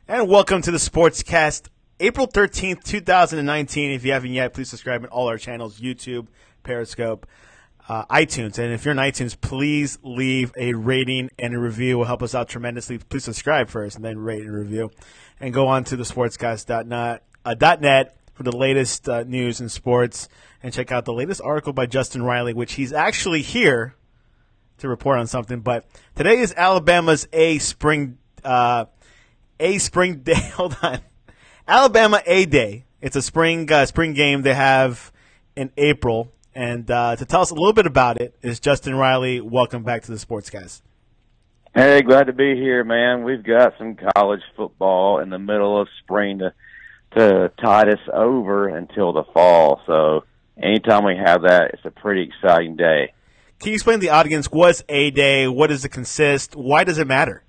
And welcome to the Sportscast, April 13th, 2019. If you haven't yet, please subscribe on all our channels, YouTube, Periscope, iTunes. And if you're on iTunes, please leave a rating and a review. It will help us out tremendously. Please subscribe first and then rate and review. And go on to the sportscast.net for the latest news in sports. And check out the latest article by Justin Riley, which he's actually here to report on something. But today is Alabama's spring day. Hold on. Alabama A-Day. It's a spring game they have in April. And to tell us a little bit about it is Justin Riley. Welcome back to the Sportscast. Hey, glad to be here, man. We've got some college football in the middle of spring to tide us over until the fall. So anytime we have that, it's a pretty exciting day. Can you explain to the audience what's A-Day? What does it consist? Why does it matter?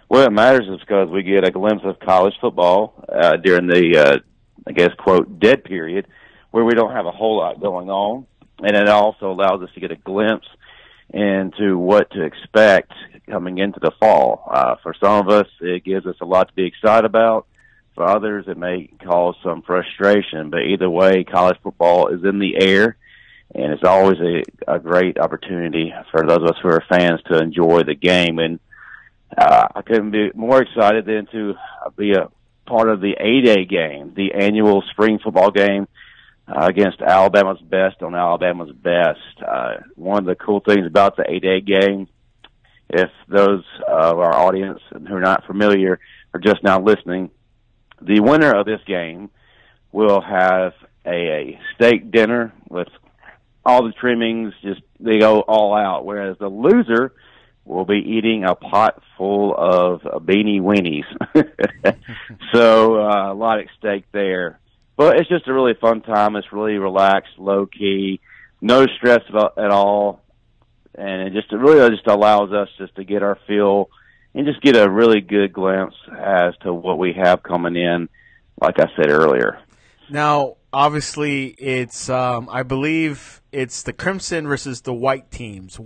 Well, it matters is because we get a glimpse of college football during the, quote, dead period, where we don't have a whole lot going on. And it also allows us to get a glimpse into what to expect coming into the fall. For some of us, it gives us a lot to be excited about. For others, it may cause some frustration. But either way, college football is in the air, and it's always a great opportunity for those of us who are fans to enjoy the game. And I couldn't be more excited than to be a part of the A-Day game, the annual spring football game against Alabama's best on Alabama's best. One of the cool things about the A-Day game, if those of our audience who are not familiar are just now listening, the winner of this game will have a steak dinner with all the trimmings, they go all out, whereas the loser will be eating a pot full of beanie weenies. So a lot at stake there. But it's just a really fun time. It's really relaxed, low-key, no stress at all. And it really allows us just to get our feel and just get a really good glimpse as to what we have coming in, like I said earlier. Now, obviously, it's I believe it's the Crimson versus the White teams.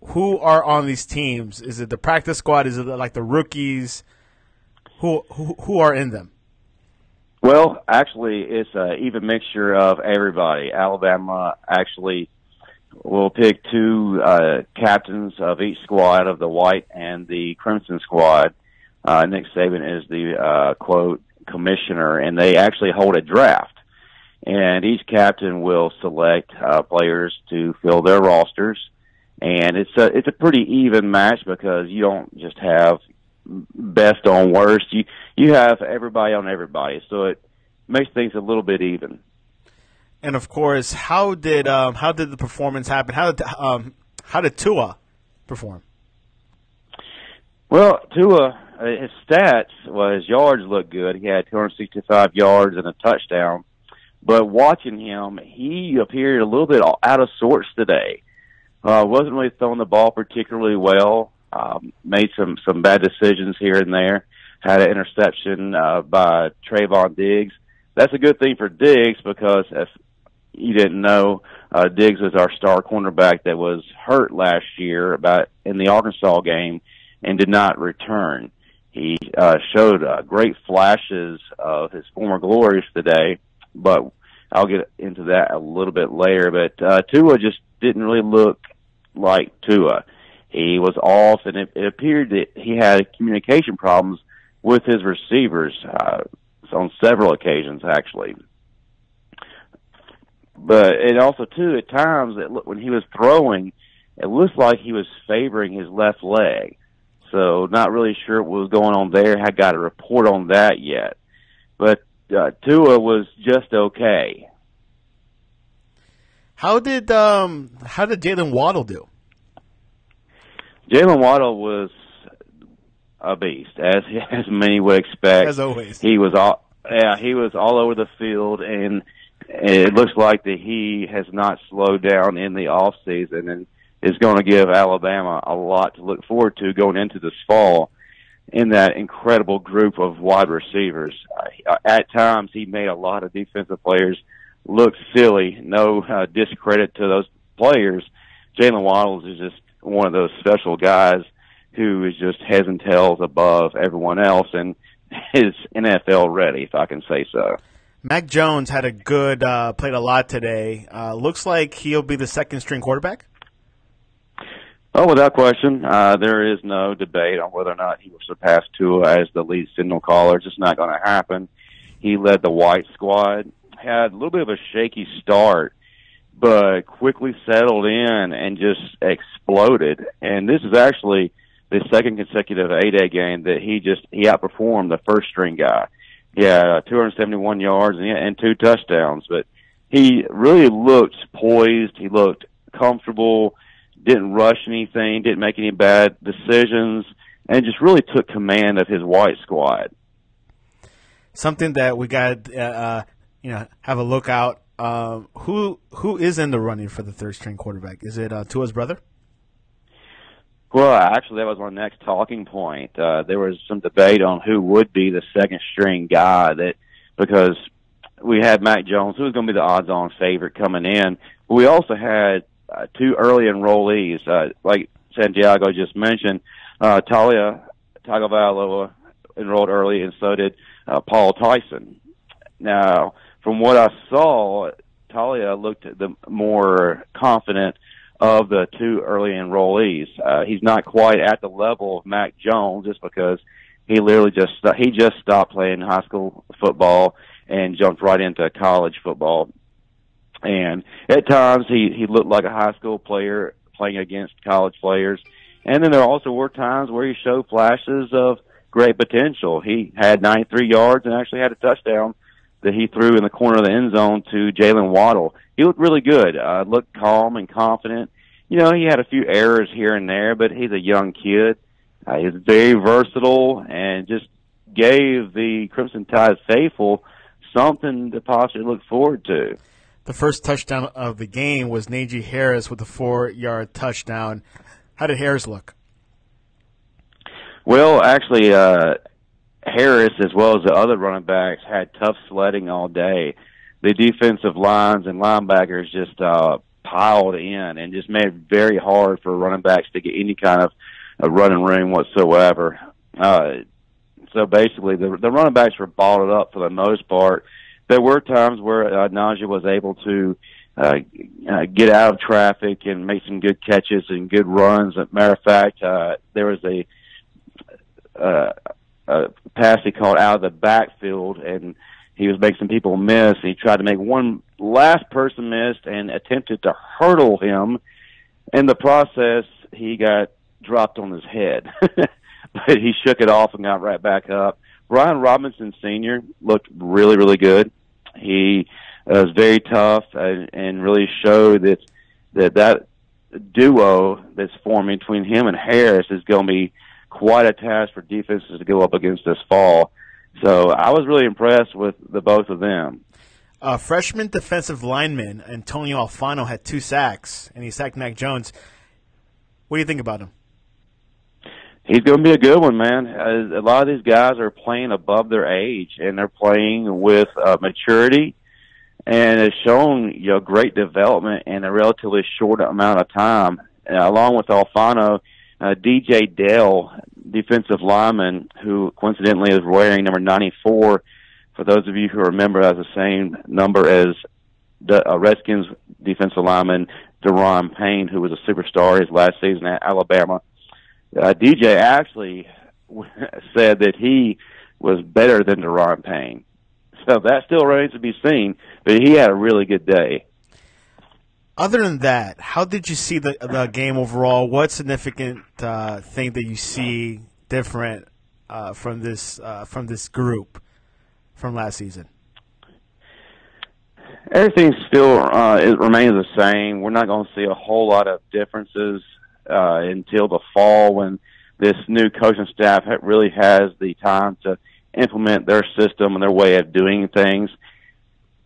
Who are on these teams? Is it the practice squad? Is it like the rookies? Who are in them? Well, actually, it's an even mixture of everybody. Alabama actually will pick two captains of each squad, of the White and the Crimson squad. Nick Saban is the, quote, commissioner, and they actually hold a draft. And each captain will select players to fill their rosters. And it's a pretty even match because you don't just have best on worst. You have everybody on everybody, so it makes things a little bit even. And of course, how did the performance happen? How did Tua perform? Well, Tua, his stats, his yards looked good. He had 265 yards and a touchdown. But watching him, he appeared a little bit out of sorts today. Wasn't really throwing the ball particularly well. Made some bad decisions here and there. Had an interception by Trayvon Diggs. That's a good thing for Diggs because, if you didn't know, Diggs was our star cornerback that was hurt last year in the Arkansas game and did not return. He showed great flashes of his former glories today, but I'll get into that a little bit later. But Tua just didn't really look like Tua. He was off, and it appeared that he had communication problems with his receivers on several occasions, actually. But it also, too, at times, when he was throwing, it looks like he was favoring his left leg. So not really sure what was going on there. I got a report on that yet. But Tua was just okay. How did Jalen Waddle do? Jalen Waddle was a beast, as many would expect. As always, he was all over the field, and it looks like that he has not slowed down in the off season, and is going to give Alabama a lot to look forward to going into this fall in that incredible group of wide receivers. At times, he made a lot of defensive players look silly. No discredit to those players. Jalen Waddle is just one of those special guys, who is just heads and tails above everyone else and is NFL ready, if I can say so. Mac Jones had a good played a lot today. Looks like he'll be the second string quarterback. Oh, without question. There is no debate on whether or not he will surpass Tua as the lead signal caller. It's just not going to happen. He led the white squad, had a little bit of a shaky start, but quickly settled in and just exploded. And this is actually the second consecutive A-Day game that he outperformed the first string guy. He had 271 yards and 2 touchdowns, but he really looked poised. He looked comfortable, didn't rush anything, didn't make any bad decisions, and just really took command of his white squad. Something that we got have a look out. Who is in the running for the third string quarterback? Is it Tua's brother? Well, actually, that was my next talking point. There was some debate on who would be the second string guy because we had Mac Jones, who was going to be the odds-on favorite coming in, but we also had 2 early enrollees, like Santiago just mentioned. Talia Tagovailoa enrolled early, and so did Paul Tyson. Now, from what I saw, Talia looked the more confident of the 2 early enrollees. He's not quite at the level of Mac Jones just because he literally just stopped playing high school football and jumped right into college football. And at times he looked like a high school player playing against college players. And then there also were times where he showed flashes of great potential. He had 93 yards and actually had a touchdown that he threw in the corner of the end zone to Jalen Waddle. He looked really good, looked calm and confident. You know, he had a few errors here and there, but he's a young kid. He's very versatile and just gave the Crimson Tide faithful something to possibly look forward to. The first touchdown of the game was Najee Harris with a 4-yard touchdown. How did Harris look? Well, actually, Harris, as well as the other running backs, had tough sledding all day. The defensive lines and linebackers just piled in and just made it very hard for running backs to get any kind of a running room whatsoever. So basically, the running backs were balled up for the most part. There were times where Najee was able to get out of traffic and make some good catches and good runs. As a matter of fact, there was a pass he called out of the backfield, and he was making some people miss. He tried to make one last person miss and attempted to hurdle him. In the process, he got dropped on his head. But he shook it off and got right back up. Brian Robinson Sr. looked really, really good. He was very tough and really showed that duo that's forming between him and Harris is going to be quite a task for defenses to go up against this fall. So I was really impressed with the both of them. Freshman defensive lineman Antonio Alfano had 2 sacks, and he sacked Mac Jones. What do you think about him? He's going to be a good one, man. A lot of these guys are playing above their age, and they're playing with maturity, and it's shown great development in a relatively short amount of time. Along with Alfano, DJ Dale, defensive lineman, who coincidentally is wearing number 94. For those of you who remember, has the same number as the Redskins defensive lineman Daron Payne, who was a superstar his last season at Alabama. DJ actually said that he was better than Daron Payne. So that still remains to be seen, but he had a really good day. Other than that, how did you see the game overall? What significant thing that you see different from this group from last season? Everything still it remains the same. We're not going to see a whole lot of differences until the fall, when this new coaching staff really has the time to implement their system and their way of doing things.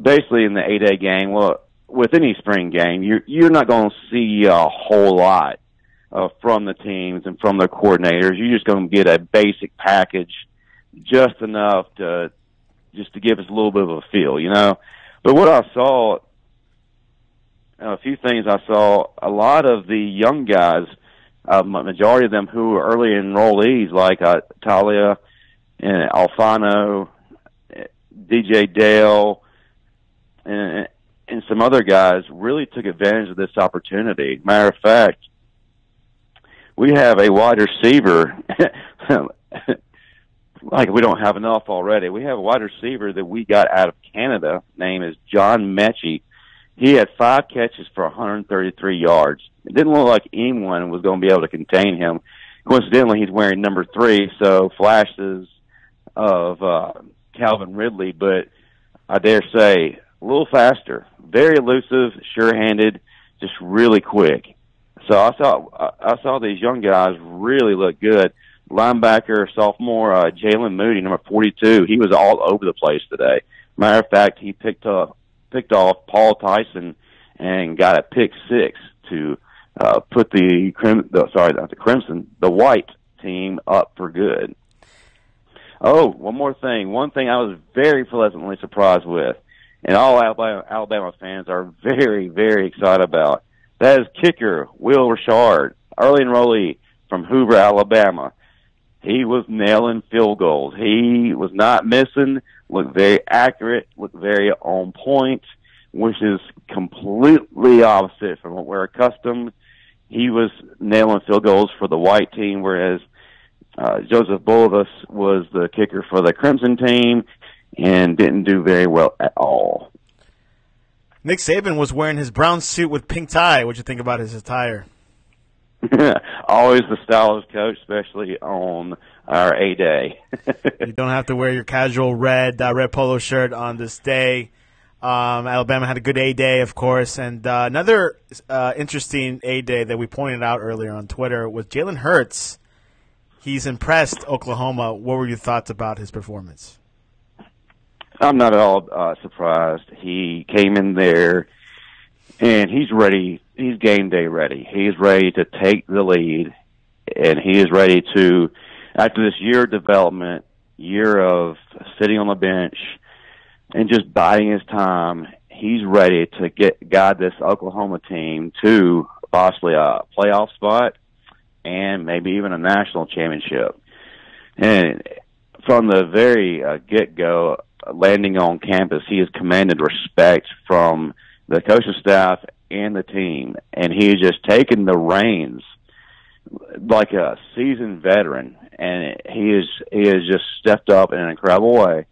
Basically, in the 8A game, well, with any spring game, you're not going to see a whole lot from the teams and from their coordinators. You're just going to get a basic package, just enough to give us a little bit of a feel, But what I saw, a few things I saw, a lot of the young guys majority of them who were early enrollees, like Talia and Alfano, DJ Dale, and some other guys really took advantage of this opportunity. Matter of fact, we have a wide receiver, like we don't have enough already. We have a wide receiver that we got out of Canada, name is John Mechie. He had 5 catches for 133 yards. It didn't look like anyone was going to be able to contain him. Coincidentally, he's wearing number 3, so flashes of Calvin Ridley, but I dare say a little faster. Very elusive, sure-handed, just really quick. So I saw these young guys really look good. Linebacker, sophomore, Jalen Moody, number 42, he was all over the place today. Matter of fact, he picked off Paul Tyson and got a pick 6 to put the white team up for good. Oh, one more thing. One thing I was very pleasantly surprised with, and all Alabama fans are very, very excited about. That is kicker Will Richard, early enrollee from Hoover, Alabama. He was nailing field goals. He was not missing, looked very accurate, looked very on point, which is completely opposite from what we're accustomed. He was nailing field goals for the white team, whereas Joseph Bulovas was the kicker for the crimson team and didn't do very well at all. Nick Saban was wearing his brown suit with pink tie. What'd you think about his attire? Always the style of his coach, especially on our A-Day. You don't have to wear your casual red polo shirt on this day. Alabama had a good A-Day, of course. And another interesting A-Day that we pointed out earlier on Twitter was Jalen Hurts. He's impressed Oklahoma. What were your thoughts about his performance? I'm not at all surprised. He came in there, and he's ready. He's game day ready. He's ready to take the lead, and he is ready to, after this year of development, year of sitting on the bench and just biding his time, he's ready to guide this Oklahoma team to possibly a playoff spot and maybe even a national championship. And from the very get-go, landing on campus, he has commanded respect from the coaching staff and the team, and he has just taken the reins like a seasoned veteran, and he has just stepped up in an incredible way,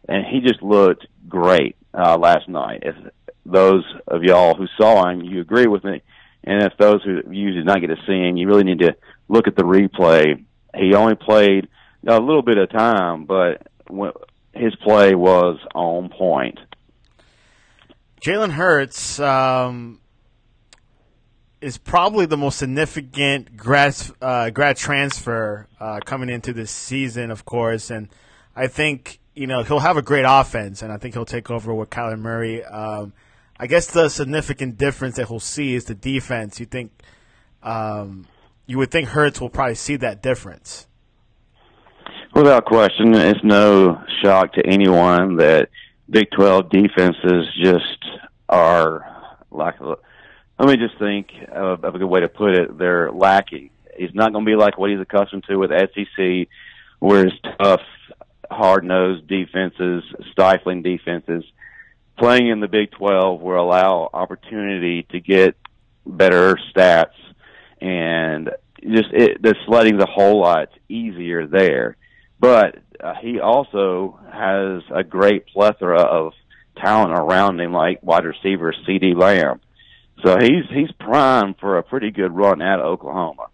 and he just looked great last night. If those of y'all who saw him, you agree with me, and if those who you did not get to see him, you really need to look at the replay. He only played a little bit of time, but his play was on point. Jalen Hurts is probably the most significant grad transfer coming into this season, of course, and I think he'll have a great offense, and I think he'll take over with Kyler Murray. I guess the significant difference that he'll see is the defense. You would think Hurts will probably see that difference. Without question, it's no shock to anyone that Big 12 defenses just are like, let me just think of a good way to put it, they're lacking. He's not going to be like what he's accustomed to with SEC, where it's tough, hard-nosed defenses, stifling defenses. Playing in the Big 12 will allow opportunity to get better stats, and the sledding's a whole lot easier there. But he also has a great plethora of talent around him, like wide receiver CeeDee Lamb. So he's primed for a pretty good run at Oklahoma.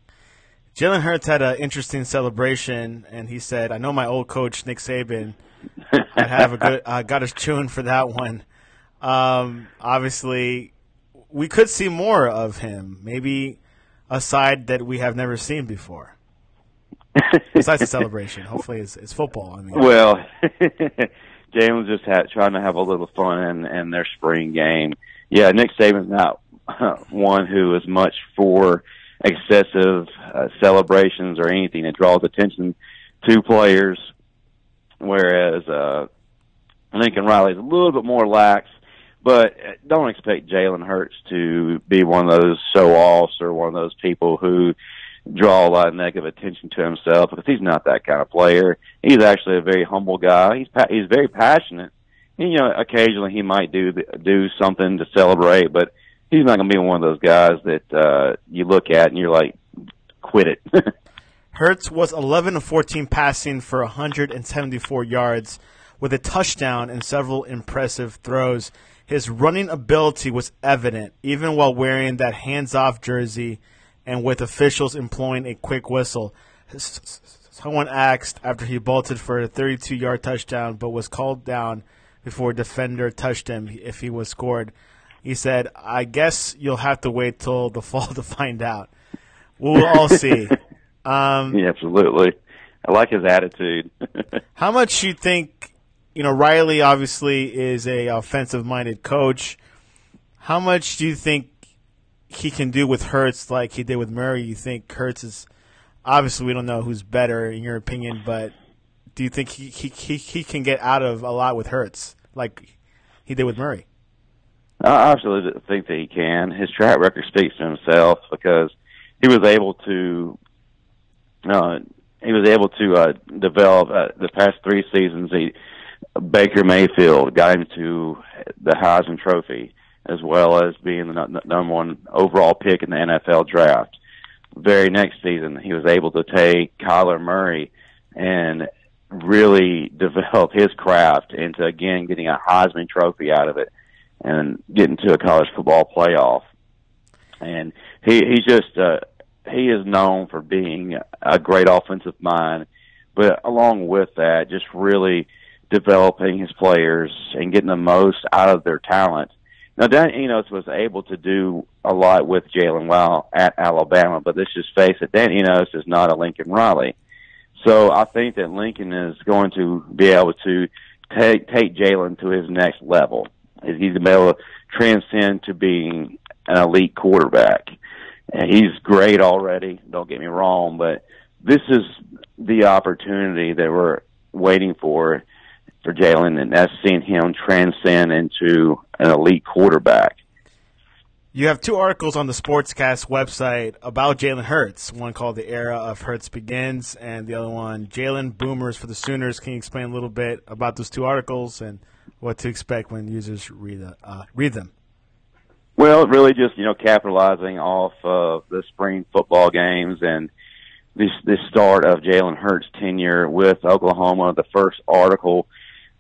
Jalen Hurts had an interesting celebration, and he said, "I know my old coach Nick Saban. I got us chewing for that one." Obviously, we could see more of him. Maybe a side that we have never seen before. Besides the celebration, hopefully it's football. Well, Jalen's just trying to have a little fun in their spring game. Yeah, Nick Saban's not one who is much for excessive celebrations or anything that draws attention to players, whereas Lincoln Riley's a little bit more lax. But don't expect Jalen Hurts to be one of those show-offs or one of those people who draw a lot of negative attention to himself because he's not that kind of player. He's actually a very humble guy. He's very passionate. And, occasionally he might do something to celebrate, but he's not going to be one of those guys that you look at and you're like, quit it. Hurts was 11 of 14 passing for 174 yards with a touchdown and several impressive throws. His running ability was evident, even while wearing that hands-off jersey and with officials employing a quick whistle. Someone asked after he bolted for a 32-yard touchdown but was called down before a defender touched him if he was scored. He said, "I guess you'll have to wait till the fall to find out." We'll all see. Yeah, absolutely. I like his attitude. How much do you think, Riley obviously is a offensive-minded coach. How much do you think he can do with Hurts like he did with Murray? You think Hurts is – obviously we don't know who's better in your opinion, but do you think he can get out of a lot with Hurts like he did with Murray? I absolutely think that he can. His track record speaks to himself because he was able to develop the past 3 seasons. Baker Mayfield got him to the Heisman Trophy, as well as being the number 1 overall pick in the NFL draft. Very next season, he was able to take Kyler Murray and really develop his craft into, again, getting a Heisman Trophy out of it and getting to a college football playoff. And he is known for being a great offensive mind, but along with that, just really developing his players and getting the most out of their talent. Now, Dan Enos was able to do a lot with Jalen Wow at Alabama, but let's just face it, Dan Enos is not a Lincoln Riley. So I think that Lincoln is going to be able to take Jalen to his next level. He's going to be able to transcend to being an elite quarterback. And he's great already, don't get me wrong, but this is the opportunity that we're waiting for Jalen, and that's seeing him transcend into an elite quarterback. You have 2 articles on the Sportscast website about Jalen Hurts, one called The Era of Hurts Begins, and the other one, Jalen Boomers for the Sooners. Can you explain a little bit about those 2 articles and what to expect when users read them? Well, really just, capitalizing off of the spring football games and this start of Jalen Hurts' tenure with Oklahoma. The first article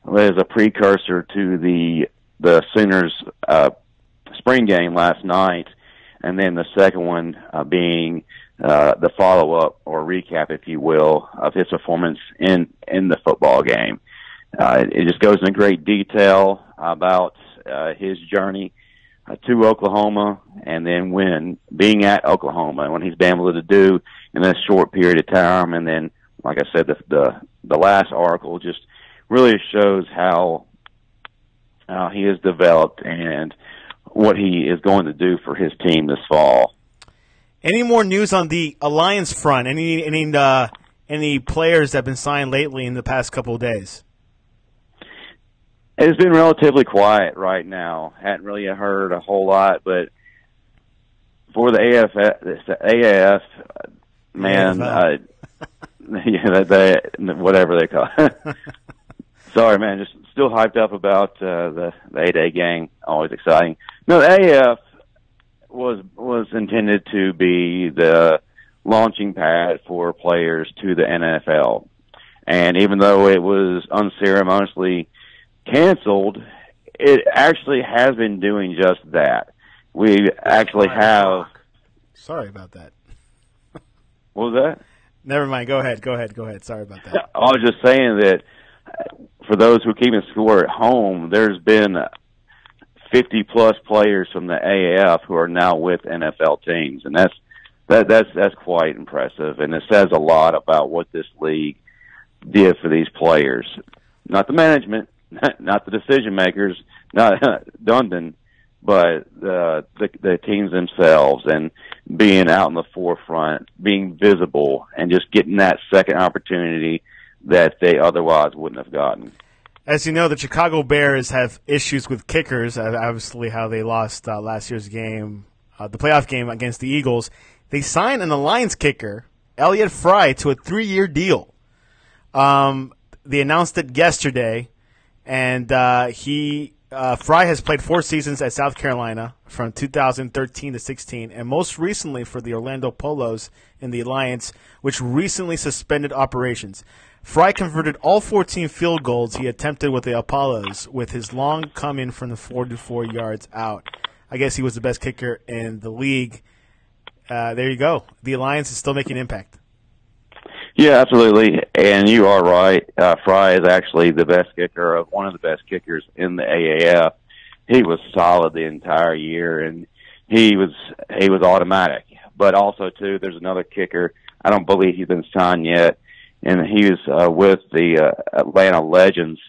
was a precursor to the Sooners' spring game last night, and then the second one being the follow-up or recap, if you will, of his performance in the football game. It just goes into great detail about his journey to Oklahoma, and then being at Oklahoma and what he's been able to do in a short period of time. And then, like I said, the last article just really shows how he has developed and what he is going to do for his team this fall. Any more news on the Alliance front? Any players that have been signed lately in the past couple of days? It's been relatively quiet right now. Hadn't really heard a whole lot, but for the AAF, man, whatever they call it. Sorry, man, just still hyped up about the A-Day gang. Always exciting. No, the AAF was intended to be the launching pad for players to the NFL. And even though it was unceremoniously canceled, it actually has been doing just that. We actually have... Sorry about that. What was that? Never mind. Go ahead. Sorry about that. I was just saying that for those who keep score at home, there's been 50-plus players from the AAF who are now with NFL teams, and that's quite impressive, and it says a lot about what this league did for these players. Not the management, not the decision makers, not Dundon, but the teams themselves, and being out in the forefront, being visible, and just getting that second opportunity that they otherwise wouldn't have gotten. As you know, the Chicago Bears have issues with kickers, obviously how they lost last year's game, the playoff game against the Eagles. they signed an Alliance kicker, Elliot Fry, to a 3-year deal. They announced it yesterday, and Fry has played 4 seasons at South Carolina from 2013 to 16, and most recently for the Orlando Polos in the Alliance, which recently suspended operations. Fry converted all 14 field goals he attempted with the Apollos, with his long coming from the 44 yards out. I guess he was the best kicker in the league. There you go. The Alliance is still making impact. Yeah, absolutely. And you are right. Fry is actually the best kicker, of one of the best kickers in the AAF. He was solid the entire year, and he was automatic. But also, too, there's another kicker. I don't believe he's been signed yet, and he was with the Atlanta Legends.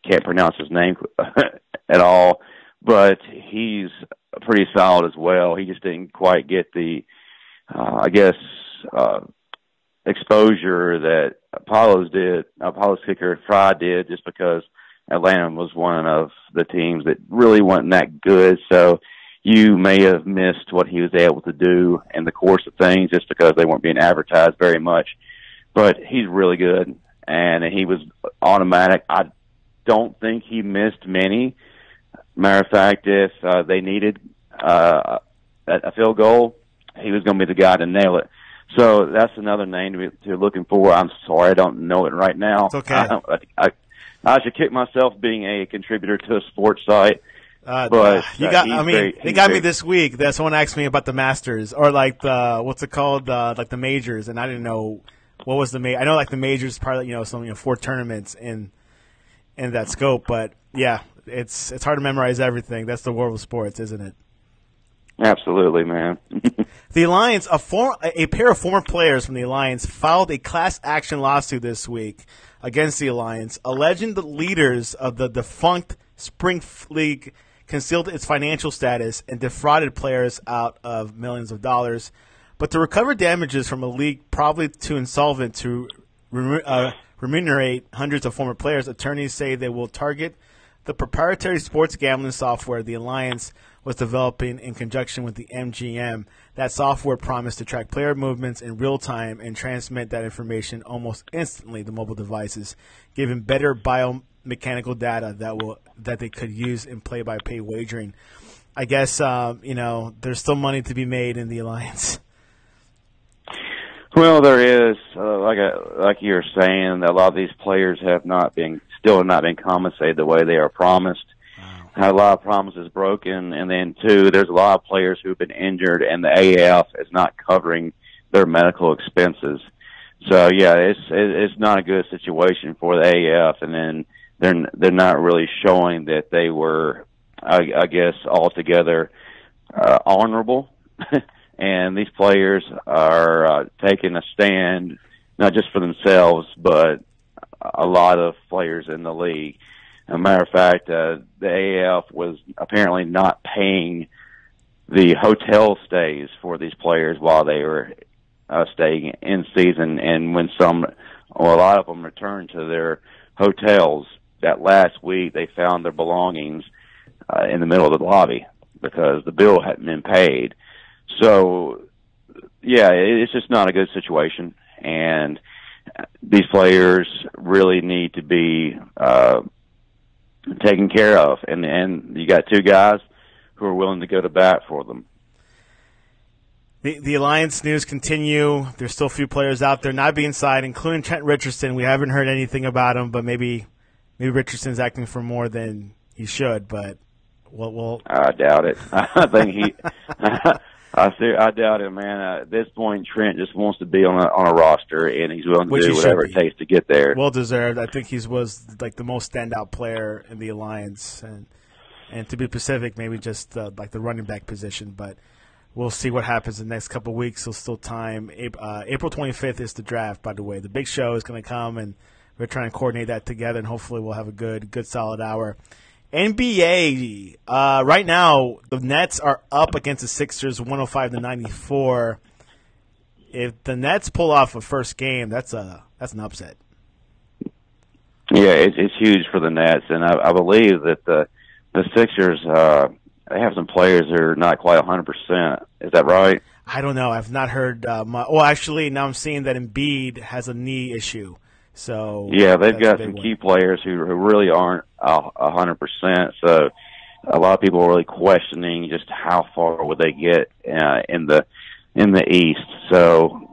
Can't pronounce his name at all, but he's pretty solid as well. He just didn't quite get the, exposure that Apollo's kicker Fry did, just because Atlanta was one of the teams that really wasn't that good. So you may have missed what he was able to do in the course of things just because they weren't being advertised very much. But he's really good, and he was automatic. I don't think he missed many. Matter of fact, if they needed a field goal, he was going to be the guy to nail it. So that's another name to be looking for. I'm sorry, I don't know it right now. It's okay. I should kick myself being a contributor to a sports site. But they got me this week. That someone asked me about the Masters, or like the what's it called, like the majors, and I didn't know what was the I know like the majors, probably 4 tournaments in that scope. But yeah, it's hard to memorize everything. That's the world of sports, isn't it? Absolutely, man. The Alliance, a pair of former players from the Alliance filed a class action lawsuit this week against the Alliance, alleging the leaders of the defunct Spring League concealed its financial status and defrauded players out of millions of dollars. But to recover damages from a league probably too insolvent to remunerate hundreds of former players, attorneys say they will target the proprietary sports gambling software the Alliance was developing in conjunction with the MGM. That software promised to track player movements in real time and transmit that information almost instantly to mobile devices, giving better biomechanical data that they could use in play-by-play wagering. I guess there's still money to be made in the Alliance. Well, there is, like you're saying, a lot of these players have not been compensated the way they are promised. Had a lot of promises broken, and then two, there's a lot of players who've been injured, and the AAF is not covering their medical expenses. So yeah, it's not a good situation for the AAF, and then they're not really showing that they were, I guess, altogether honorable. And these players are taking a stand, not just for themselves, but a lot of players in the league. As a matter of fact, the AAF was apparently not paying the hotel stays for these players while they were staying in season, and when a lot of them returned to their hotels that last week, they found their belongings in the middle of the lobby because the bill hadn't been paid. So, yeah, it's just not a good situation, and these players really need to be taken care of, and you got 2 guys who are willing to go to bat for them. The Alliance news continue. There's still a few players out there not being signed, including Trent Richardson. We haven't heard anything about him, but maybe Richardson's acting for more than he should. But we'll I doubt it. I think I doubt it, man. At this point, Trent just wants to be on a roster, and he's willing to do whatever it takes to get there. Well deserved. I think he was like the most standout player in the Alliance, and to be specific, maybe just like the running back position. But we'll see what happens in the next couple of weeks. There's still time. April 25th is the draft, by the way. The big show is going to come, and we're trying to coordinate that together, and hopefully we'll have a good solid hour. NBA, right now, the Nets are up against the Sixers 105-94. If the Nets pull off a first game, that's an upset. Yeah, it's huge for the Nets, and I believe that the Sixers, they have some players that are not quite 100%. Is that right? I don't know. I've not heard. Well, actually, now I'm seeing that Embiid has a knee issue. So yeah, they've got some key players who really aren't 100%. So a lot of people are really questioning just how far would they get in the East. So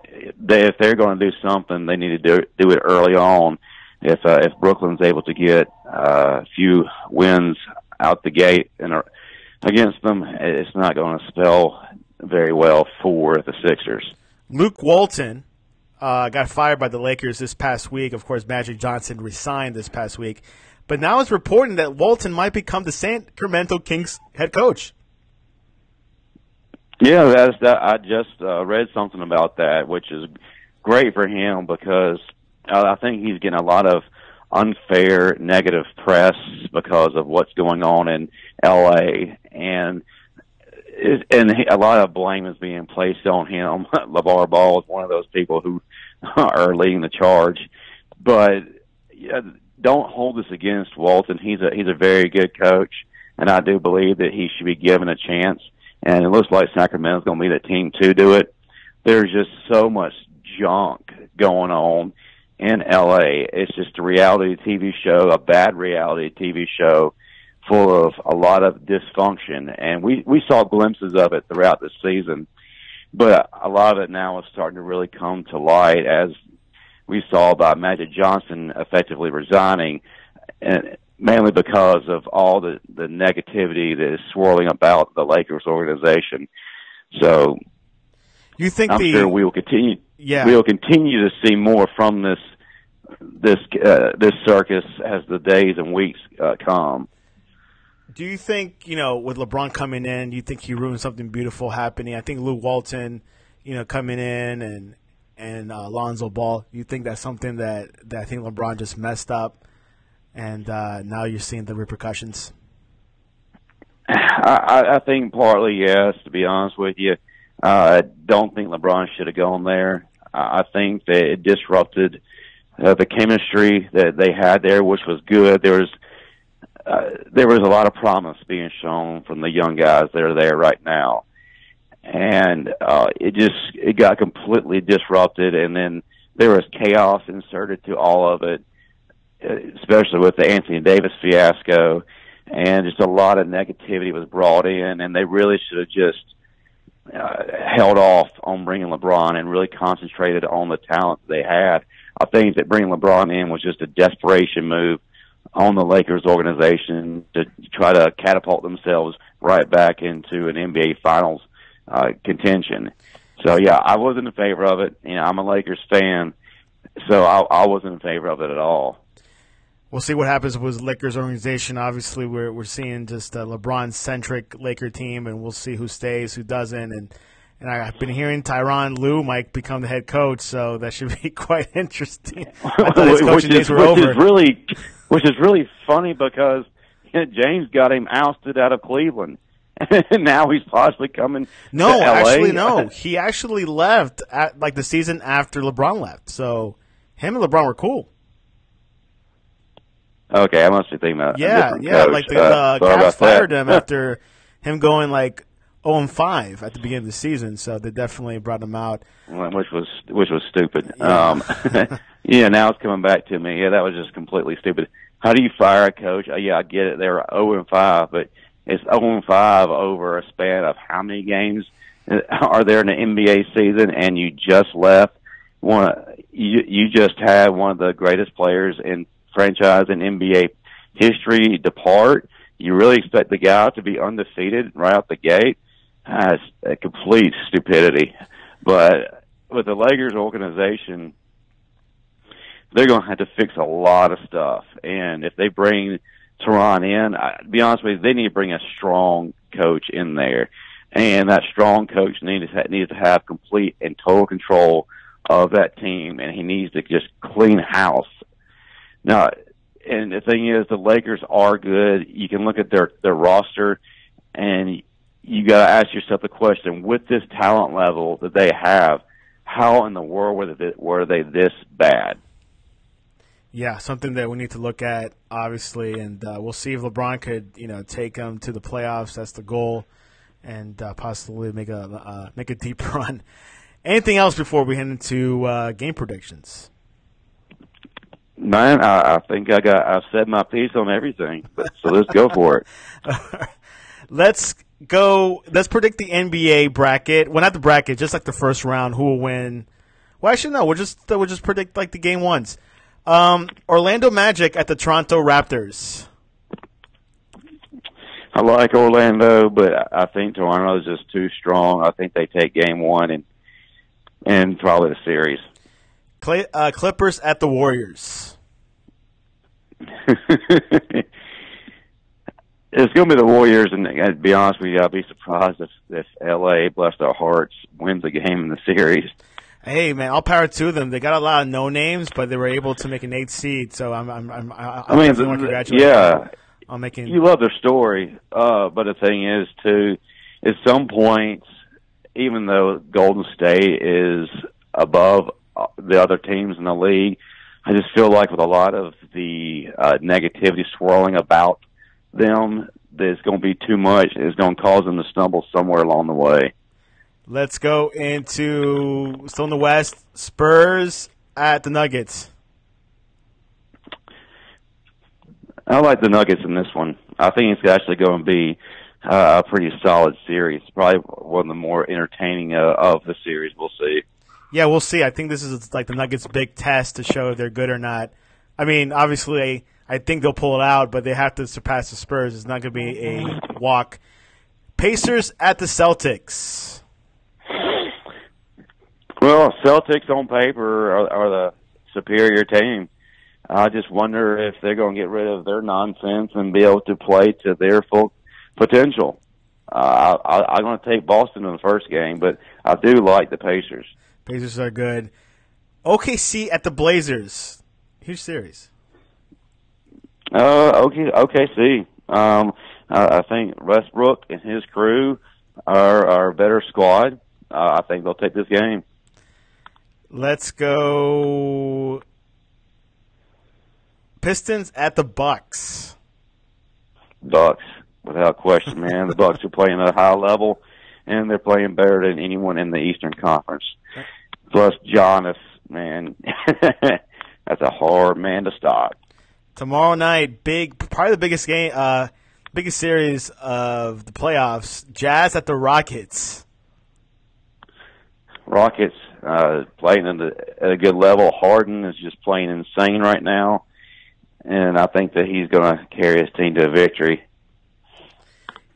if they're going to do something, they need to do it early on. If Brooklyn's able to get a few wins out the gate and against them, it's not going to spell very well for the Sixers. Luke Walton got fired by the Lakers this past week. Of course, Magic Johnson resigned this past week. But now it's reporting that Walton might become the Sacramento Kings head coach. Yeah, I just read something about that, which is great for him because I think he's getting a lot of unfair negative press because of what's going on in L.A. and a lot of blame is being placed on him. LeVar Ball is one of those people who are leading the charge, but don't hold this against Walton. He's a very good coach, and I do believe that he should be given a chance. And it looks like Sacramento's going to be the team to do it. There's just so much junk going on in L.A. It's just a reality TV show, a bad reality TV show, full of a lot of dysfunction. And we saw glimpses of it throughout the season, but a lot of it now is starting to really come to light, as we saw by Magic Johnson effectively resigning, and mainly because of all the negativity that is swirling about the Lakers organization. So you think I'm sure we will continue. Yeah. We will continue to see more from this circus as the days and weeks come. Do you think, with LeBron coming in, do you think he ruined something beautiful happening? I think Luke Walton, coming in and Lonzo Ball, you think that's something that I think LeBron just messed up, and now you're seeing the repercussions? I think partly yes, to be honest with you. I don't think LeBron should have gone there. I think that it disrupted the chemistry that they had there, which was good. There was a lot of promise being shown from the young guys that are there right now. And it got completely disrupted, and then there was chaos inserted to all of it, especially with the Anthony Davis fiasco, and just a lot of negativity was brought in, and they really should have just held off on bringing LeBron and really concentrated on the talent that they had. I think that bringing LeBron in was just a desperation move on the Lakers organization to try to catapult themselves right back into an NBA Finals contention. So, yeah, I wasn't in favor of it. I'm a Lakers fan, so I wasn't in favor of it at all. We'll see what happens with the Lakers organization. Obviously, we're seeing just a LeBron-centric Laker team, and we'll see who stays, who doesn't. And I've been hearing Tyronn Lue might become the head coach, so that should be quite interesting. I thought his coaching days were over. Which is really funny because James got him ousted out of Cleveland, and now he's possibly coming to LA. Actually, no. He actually left the season after LeBron left. So him and LeBron were cool. Okay, I must be thinking about coach. The Cavs fired him after him going 0-5 at the beginning of the season. So they definitely brought him out, which was stupid. Yeah. Yeah, now it's coming back to me. Yeah, that was just completely stupid. How do you fire a coach? Yeah, I get it. They were 0-5, but it's 0-5 over a span of how many games are there in the NBA season? And you just left you just had one of the greatest players in franchise in NBA history depart. You really expect the guy to be undefeated right out the gate? That's a complete stupidity. But with the Lakers organization, they're going to have to fix a lot of stuff. And if they bring Tyronn in, to be honest with you, they need to bring a strong coach in there. And that strong coach needs to have complete and total control of that team, and he needs to just clean house. Now, and the thing is, the Lakers are good. You can look at their roster, and you got to ask yourself the question: with this talent level that they have, how in the world were they this bad? Yeah, something that we need to look at, obviously, and we'll see if LeBron could, take them to the playoffs. That's the goal, and possibly make a deep run. Anything else before we head into game predictions? Man, I think I've said my piece on everything, so let's go for it. Let's go. Let's predict the NBA bracket. Well, not the bracket, just like the first round. Who will win? Well, actually, no. We'll just predict like the game ones. Orlando Magic at the Toronto Raptors. I like Orlando, but I think Toronto is just too strong. I think they take game one and probably the series. Clippers at the Warriors. It's going to be the Warriors, and to be honest with you, I'll be surprised if L.A., bless their hearts, wins a game in the series. Hey, man, all power to them. They got a lot of no names, but they were able to make an 8th seed. So I definitely want to congratulate them on making. You love their story, but the thing is, too, at some point, even though Golden State is above the other teams in the league, I just feel like with a lot of the negativity swirling about them, there's going to be too much. It's going to cause them to stumble somewhere along the way. Let's go into, still in the West, Spurs at the Nuggets. I like the Nuggets in this one. I think it's actually going to be a pretty solid series. Probably one of the more entertaining of the series. We'll see. Yeah, we'll see. I think this is like the Nuggets' big test to show if they're good or not. I mean, obviously, I think they'll pull it out, but they have to surpass the Spurs. It's not going to be a walk. Pacers at the Celtics. Well, Celtics on paper are the superior team. I just wonder if they're going to get rid of their nonsense and be able to play to their full potential. I'm going to take Boston in the first game, but I do like the Pacers. Pacers are good. OKC at the Blazers. Huge series. OKC. I think Westbrook and his crew are a better squad. I think they'll take this game. Let's go Pistons at the Bucks. Bucks, without question, man. The Bucks are playing at a high level, and they're playing better than anyone in the Eastern Conference. Plus, Giannis, man, that's a hard man to stop. Tomorrow night, probably the biggest game, biggest series of the playoffs. Jazz at the Rockets. Rockets playing at a good level. Harden is just playing insane right now, and I think that he's going to carry his team to a victory.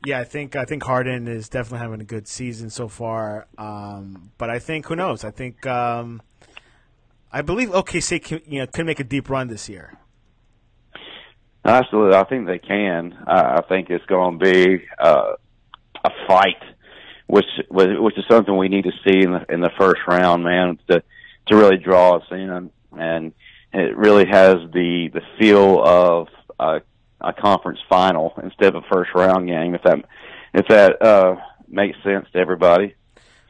Yeah, I think Harden is definitely having a good season so far. But I think, who knows? I think I believe OKC can make a deep run this year. Absolutely, I think they can. I think it's going to be a fight, which is something we need to see in the first round, man, to really draw us in, and it really has the feel of a conference final instead of a first round game. If that makes sense to everybody.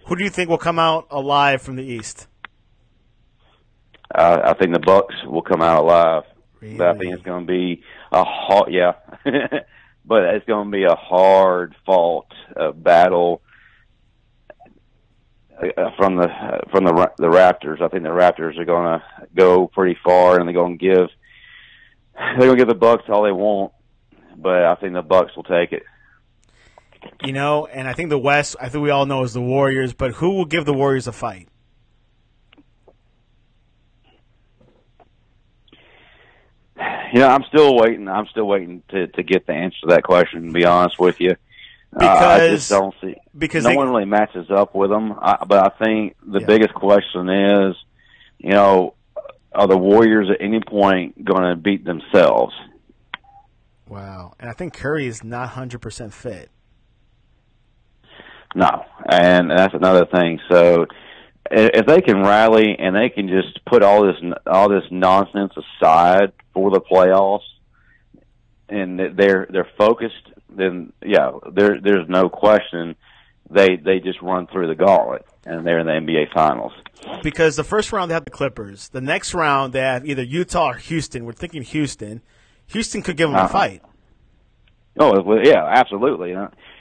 Who do you think will come out alive from the East? I think the Bucks will come out alive. Really? But I think it's going to be a hard, yeah, but it's going to be a hard fought battle from the Raptors. I think the Raptors are going to go pretty far, and they're going to give the Bucks all they want, but I think the Bucks will take it. And I think the West, I think we all know is the Warriors, but who will give the Warriors a fight? I'm still waiting. I'm still waiting to get the answer to that question, to be honest with you. Because I just don't see. Because no one really matches up with them. But I think the biggest question is, are the Warriors at any point going to beat themselves? Wow. And I think Curry is not 100% fit. No. And that's another thing. So if they can rally and they can just put all this nonsense aside for the playoffs, and they're focused, then there's no question they just run through the gauntlet, and they're in the NBA Finals. Because the first round they have the Clippers, the next round they have either Utah or Houston. We're thinking Houston. Houston could give them a fight. Oh yeah, absolutely.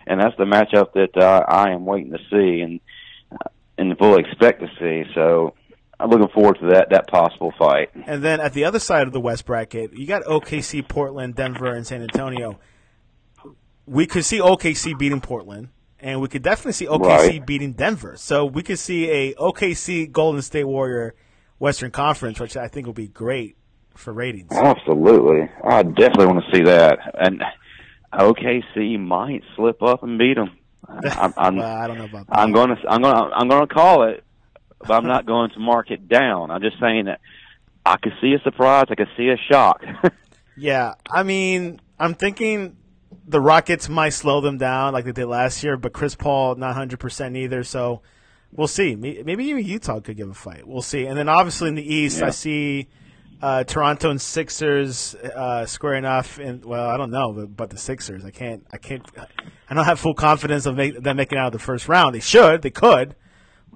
and that's the matchup that I am waiting to see and will expect to see. So I'm looking forward to that possible fight. And then at the other side of the West bracket, you got OKC, Portland, Denver, and San Antonio. We could see OKC beating Portland, and we could definitely see OKC beating Denver. So we could see a OKC Golden State Warrior Western Conference, which I think will be great for ratings. Absolutely, I definitely want to see that. And OKC might slip up and beat them. Well, I don't know about that. I'm going to call it, but I'm not going to mark it down. I'm just saying that I could see a surprise. I could see a shock. Yeah, I mean, I'm thinking the Rockets might slow them down like they did last year, but Chris Paul not 100% either, so we'll see. Maybe even Utah could give a fight. We'll see. And then obviously in the East, I see Toronto and Sixers squaring off. Well, I don't know but the Sixers. I don't have full confidence of them making it out of the first round. They should, they could,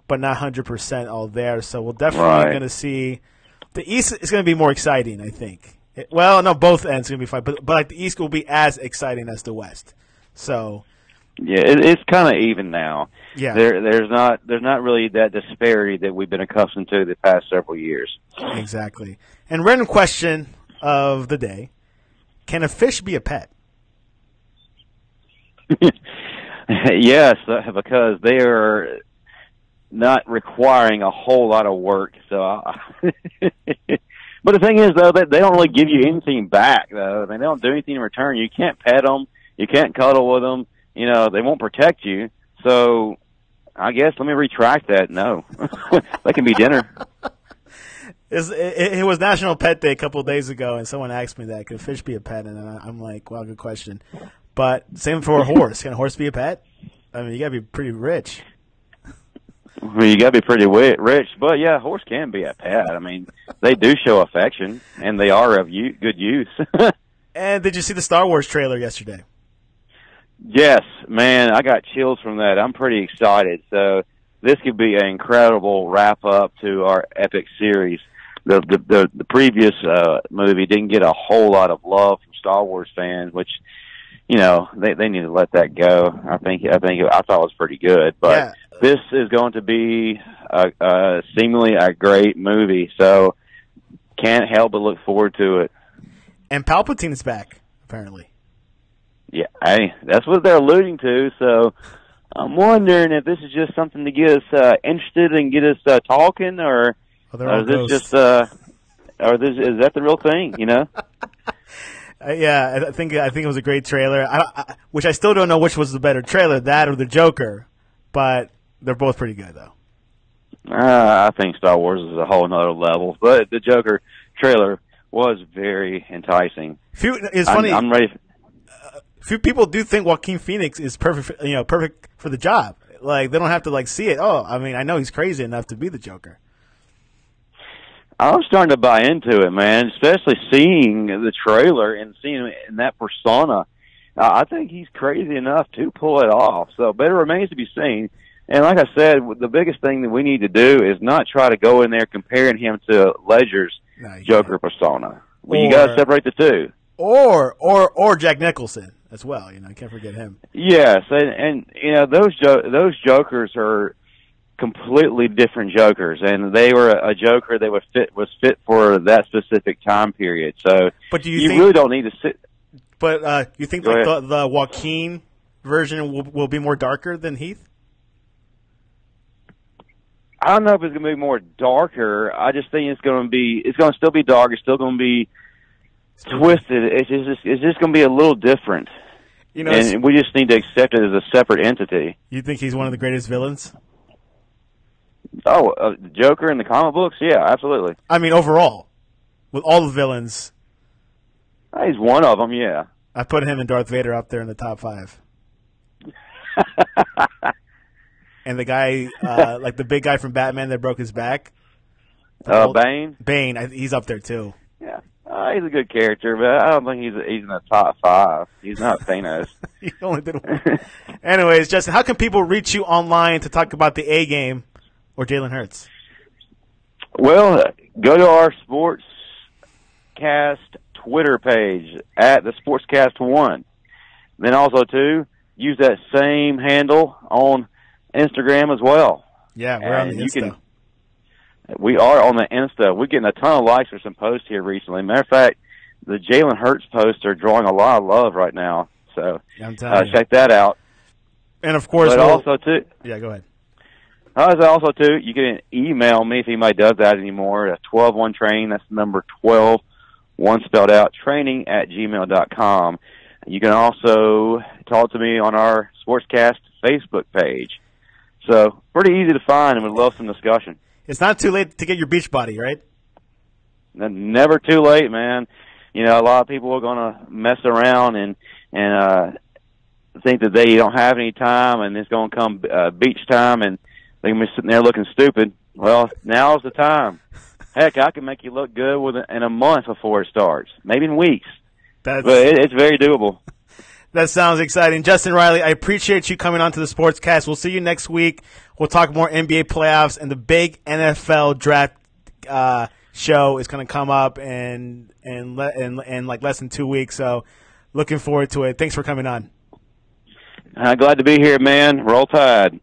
but not 100% all there. So we're definitely going to see the East is going to be more exciting, I think. Well, no, both ends are going to be fine, but like the East will be as exciting as the West. So, yeah, it's kind of even now. Yeah, there's not really that disparity that we've been accustomed to the past several years. Exactly. And random question of the day: can a fish be a pet? Yes, because they are not requiring a whole lot of work. So. But the thing is, though, that they don't really give you anything back, though. I mean, they don't do anything in return. You can't pet them. You can't cuddle with them. You know, they won't protect you. So I guess let me retract that. No. They can be dinner. It was National Pet Day a couple of days ago, and someone asked me that, can a fish be a pet? And I'm like, well, good question. But same for a horse. Can a horse be a pet? I mean, you got to be pretty rich. Well, you got to be pretty rich, but yeah, a horse can be a pet. I mean, they do show affection, and they are of good use. And did you see the Star Wars trailer yesterday? Yes, man, I got chills from that. I'm pretty excited. So this could be an incredible wrap up to our epic series. The previous movie didn't get a whole lot of love from Star Wars fans, which they need to let that go. I thought it was pretty good, but. Yeah. This is going to be seemingly a great movie, so can't help but look forward to it. And Palpatine's back, apparently. Yeah, that's what they're alluding to, so I'm wondering if this is just something to get us interested and get us talking, or is this just is that the real thing, Yeah, I think it was a great trailer, which I still don't know which was the better trailer, that or the Joker, but they're both pretty good, though. I think Star Wars is a whole nother level, but the Joker trailer was very enticing. It's funny. I'm ready. Few people do think Joaquin Phoenix is perfect. Perfect for the job. Like they don't have to see it. Oh, I mean, I know he's crazy enough to be the Joker. I'm starting to buy into it, man. Especially seeing the trailer and seeing him in that persona. I think he's crazy enough to pull it off. So, but it remains to be seen. And like I said, the biggest thing that we need to do is not try to go in there comparing him to Ledger's Joker persona. Well, you got to separate the two. Or Jack Nicholson as well. You can't forget him. Yes, and those Jokers are completely different Jokers, and they were a Joker that was fit for that specific time period. So, but do you really don't need to sit. But you think the Joaquin version will be more darker than Heath? I don't know if it's going to be more darker. I just think it's going to still be dark. It's still going to be twisted. It's just going to be a little different. And we just need to accept it as a separate entity. You think he's one of the greatest villains? Oh, the Joker in the comic books? Yeah, absolutely. I mean, overall, with all the villains. He's one of them, yeah. I put him and Darth Vader up there in the top 5. And the guy, like the big guy from Batman that broke his back. Bane? Bane, he's up there too. Yeah. He's a good character, but I don't think he's in the top 5. He's not Thanos. He only did one. Anyways, Justin, how can people reach you online to talk about the A game or Jalen Hurts? Well, go to our Sportscast Twitter page at the Sportscast1. Then also, too, use that same handle on Instagram as well. Yeah, we're on the Insta. We are on the Insta. We're getting a ton of likes for some posts here recently. Matter of fact, the Jalen Hurts posts are drawing a lot of love right now. So check that out. And, of course, but also, too. Yeah, go ahead. Also, too, you can email me if anybody does that anymore. 121training, that's the number 12, one spelled out, training@gmail.com. You can also talk to me on our Sportscast Facebook page. So pretty easy to find, and we'd love some discussion. It's not too late to get your beach body, right? Never too late, man. You know, a lot of people are going to mess around and think that they don't have any time, and it's going to come beach time, and they're going to be sitting there looking stupid. Well, now's the time. Heck, I can make you look good in a month before it starts, maybe in weeks. But it's very doable. That sounds exciting. Justin Riley, I appreciate you coming on to the Sportscast. We'll see you next week. We'll talk more NBA playoffs, and the big NFL draft show is going to come up in like less than 2 weeks. So looking forward to it. Thanks for coming on. Glad to be here, man. Roll Tide.